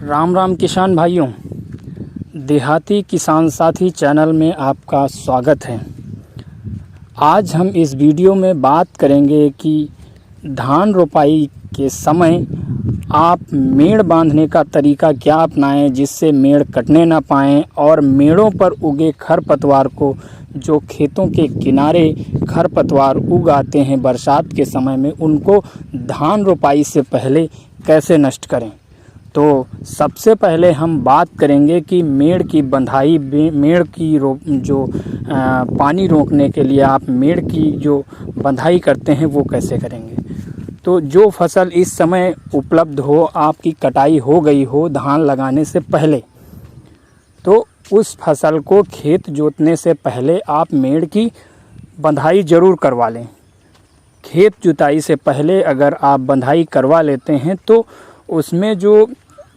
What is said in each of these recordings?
राम राम किसान भाइयों, देहाती किसान साथी चैनल में आपका स्वागत है। आज हम इस वीडियो में बात करेंगे कि धान रोपाई के समय आप मेड़ बांधने का तरीका क्या अपनाएं जिससे मेड़ कटने ना पाएं और मेड़ों पर उगे खरपतवार को, जो खेतों के किनारे खरपतवार उग आते हैं बरसात के समय में, उनको धान रोपाई से पहले कैसे नष्ट करें। तो सबसे पहले हम बात करेंगे कि मेड़ की बंधाई, मेड़ की पानी रोकने के लिए आप मेड़ की जो बंधाई करते हैं वो कैसे करेंगे। तो जो फसल इस समय उपलब्ध हो, आपकी कटाई हो गई हो धान लगाने से पहले, तो उस फसल को खेत जोतने से पहले आप मेड़ की बंधाई ज़रूर करवा लें। खेत जुताई से पहले अगर आप बंधाई करवा लेते हैं तो उसमें जो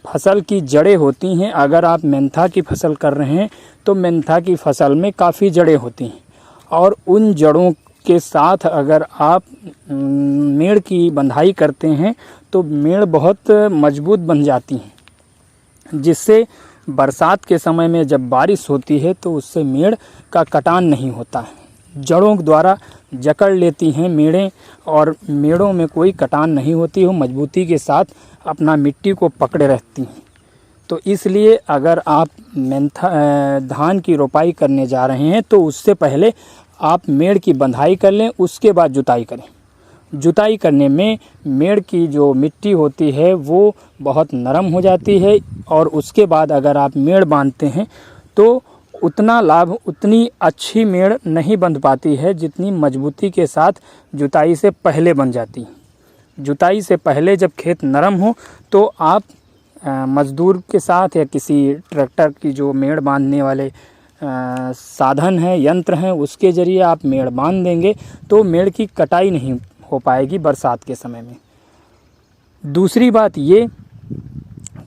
फसल की जड़ें होती हैं, अगर आप मेंथा की फसल कर रहे हैं तो मेंथा की फसल में काफ़ी जड़ें होती हैं और उन जड़ों के साथ अगर आप मेड़ की बंधाई करते हैं तो मेड़ बहुत मजबूत बन जाती हैं, जिससे बरसात के समय में जब बारिश होती है तो उससे मेड़ का कटान नहीं होता है। जड़ों द्वारा जकड़ लेती हैं मेड़ें और मेड़ों में कोई कटान नहीं होती हो, मजबूती के साथ अपना मिट्टी को पकड़े रहती हैं। तो इसलिए अगर आप धान की रोपाई करने जा रहे हैं तो उससे पहले आप मेड़ की बंधाई कर लें, उसके बाद जुताई करें। जुताई करने में मेड़ की जो मिट्टी होती है वो बहुत नरम हो जाती है और उसके बाद अगर आप मेड़ बांधते हैं तो उतना लाभ, उतनी अच्छी मेड़ नहीं बंध पाती है जितनी मजबूती के साथ जुताई से पहले बन जाती है। जुताई से पहले जब खेत नरम हो तो आप मज़दूर के साथ या किसी ट्रैक्टर की जो मेड़ बांधने वाले साधन हैं, यंत्र हैं, उसके ज़रिए आप मेड़ बांध देंगे तो मेड़ की कटाई नहीं हो पाएगी बरसात के समय में। दूसरी बात ये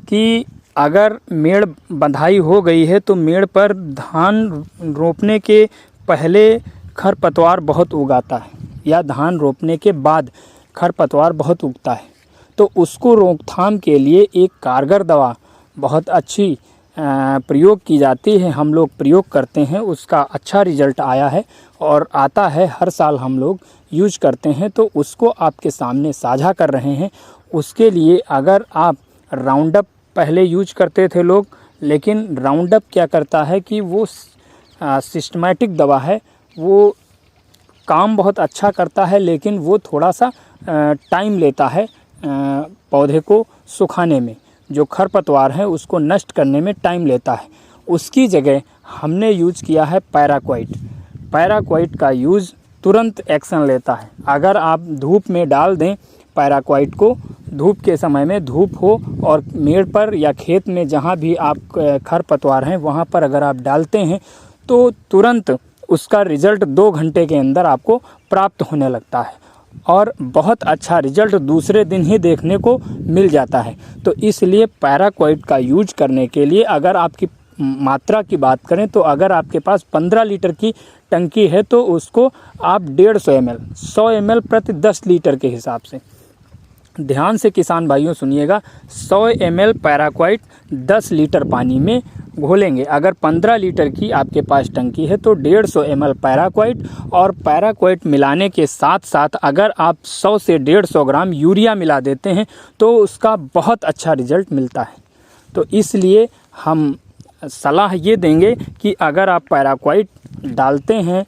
कि अगर मेड़ बंधाई हो गई है तो मेड़ पर धान रोपने के पहले खरपतवार बहुत उगाता है या धान रोपने के बाद खरपतवार बहुत उगता है, तो उसको रोकथाम के लिए एक कारगर दवा बहुत अच्छी प्रयोग की जाती है। हम लोग प्रयोग करते हैं, उसका अच्छा रिजल्ट आया है और आता है, हर साल हम लोग यूज करते हैं, तो उसको आपके सामने साझा कर रहे हैं। उसके लिए अगर आप राउंडअप पहले यूज करते थे लोग, लेकिन राउंडअप क्या करता है कि वो सिस्टमैटिक दवा है, वो काम बहुत अच्छा करता है लेकिन वो थोड़ा सा टाइम लेता है पौधे को सुखाने में, जो खरपतवार है उसको नष्ट करने में टाइम लेता है। उसकी जगह हमने यूज किया है पैराक्वाइट। पैराक्वाइट का यूज़ तुरंत एक्शन लेता है। अगर आप धूप में डाल दें पैराक्वाइट को, धूप के समय में धूप हो और मेड़ पर या खेत में जहाँ भी आप खरपतवार हैं वहाँ पर अगर आप डालते हैं तो तुरंत उसका रिज़ल्ट 2 घंटे के अंदर आपको प्राप्त होने लगता है और बहुत अच्छा रिज़ल्ट दूसरे दिन ही देखने को मिल जाता है। तो इसलिए पैराक्वाइट का यूज करने के लिए अगर आपकी मात्रा की बात करें तो अगर आपके पास 15 लीटर की टंकी है तो उसको आप 150 ml, 100 ml प्रति 10 लीटर के हिसाब से, ध्यान से किसान भाइयों सुनिएगा, 100 ml पैराक्वाइट 10 लीटर पानी में घोलेंगे। अगर 15 लीटर की आपके पास टंकी है तो 150 ml पैराक्वाइट, और पैराक्वाइट मिलाने के साथ साथ अगर आप 100 से 150 ग्राम यूरिया मिला देते हैं तो उसका बहुत अच्छा रिजल्ट मिलता है। तो इसलिए हम सलाह ये देंगे कि अगर आप पैराक्वाइट डालते हैं,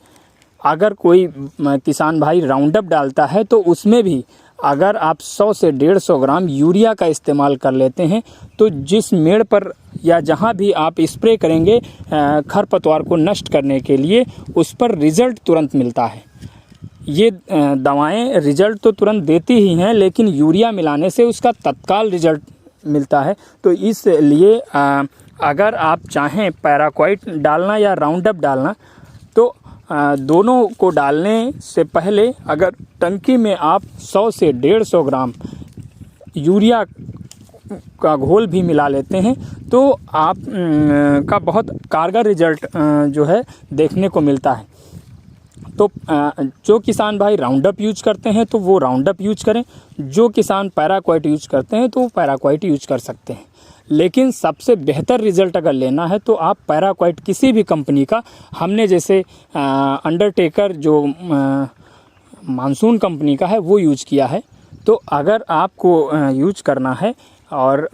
अगर कोई किसान भाई राउंडअप डालता है तो उसमें भी अगर आप 100 से 150 ग्राम यूरिया का इस्तेमाल कर लेते हैं तो जिस मेड़ पर या जहां भी आप स्प्रे करेंगे खरपतवार को नष्ट करने के लिए, उस पर रिज़ल्ट तुरंत मिलता है। ये दवाएं रिज़ल्ट तो तुरंत देती ही हैं लेकिन यूरिया मिलाने से उसका तत्काल रिज़ल्ट मिलता है। तो इसलिए अगर आप चाहें पैराक्वाइट डालना या राउंडअप डालना तो दोनों को डालने से पहले अगर टंकी में आप 100 से 150 ग्राम यूरिया का घोल भी मिला लेते हैं तो आप का बहुत कारगर रिजल्ट जो है देखने को मिलता है। तो जो किसान भाई राउंडअप यूज करते हैं तो वो राउंडअप यूज करें, जो किसान पैराक्वाइट यूज करते हैं तो वो पैराक्वाइट यूज कर सकते हैं। लेकिन सबसे बेहतर रिज़ल्ट अगर लेना है तो आप पैराक्वाइट किसी भी कंपनी का, हमने जैसे अंडरटेकर जो मानसून कंपनी का है वो यूज किया है। तो अगर आपको यूज करना है, और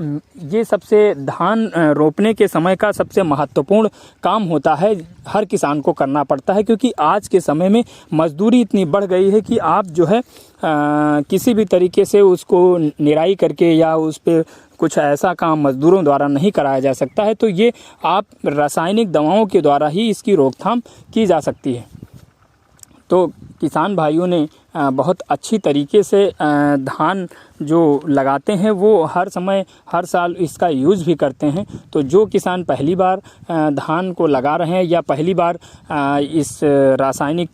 ये सबसे धान रोपने के समय का सबसे महत्वपूर्ण काम होता है, हर किसान को करना पड़ता है, क्योंकि आज के समय में मजदूरी इतनी बढ़ गई है कि आप जो है किसी भी तरीके से उसको निराई करके या उस पर कुछ ऐसा काम मजदूरों द्वारा नहीं कराया जा सकता है। तो ये आप रासायनिक दवाओं के द्वारा ही इसकी रोकथाम की जा सकती है। तो किसान भाइयों ने बहुत अच्छी तरीके से धान जो लगाते हैं वो हर समय हर साल इसका यूज़ भी करते हैं। तो जो किसान पहली बार धान को लगा रहे हैं या पहली बार इस रासायनिक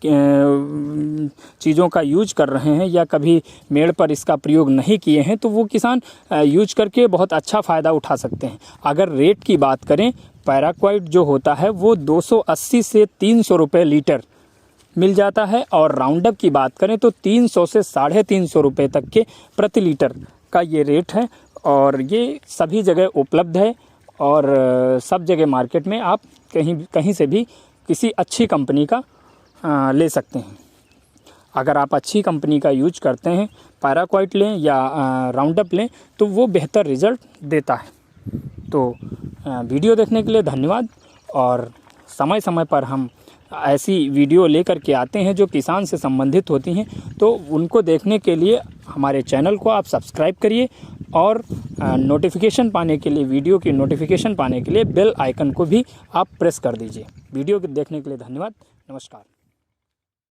चीज़ों का यूज कर रहे हैं या कभी मेड़ पर इसका प्रयोग नहीं किए हैं, तो वो किसान यूज करके बहुत अच्छा फ़ायदा उठा सकते हैं। अगर रेट की बात करें, पैराक्वाइट जो होता है वो 280 से 300 रुपये लीटर मिल जाता है, और राउंडअप की बात करें तो 300 से 350 रुपये तक के प्रति लीटर का ये रेट है। और ये सभी जगह उपलब्ध है, और सब जगह मार्केट में आप कहीं से भी किसी अच्छी कंपनी का ले सकते हैं। अगर आप अच्छी कंपनी का यूज करते हैं, पैराक्वाइट लें या राउंडअप लें, तो वो बेहतर रिज़ल्ट देता है। तो वीडियो देखने के लिए धन्यवाद, और समय समय पर हम ऐसी वीडियो लेकर के आते हैं जो किसान से संबंधित होती हैं। तो उनको देखने के लिए हमारे चैनल को आप सब्सक्राइब करिए, और नोटिफिकेशन पाने के लिए, वीडियो की नोटिफिकेशन पाने के लिए बेल आइकन को भी आप प्रेस कर दीजिए। वीडियो देखने के लिए धन्यवाद। नमस्कार।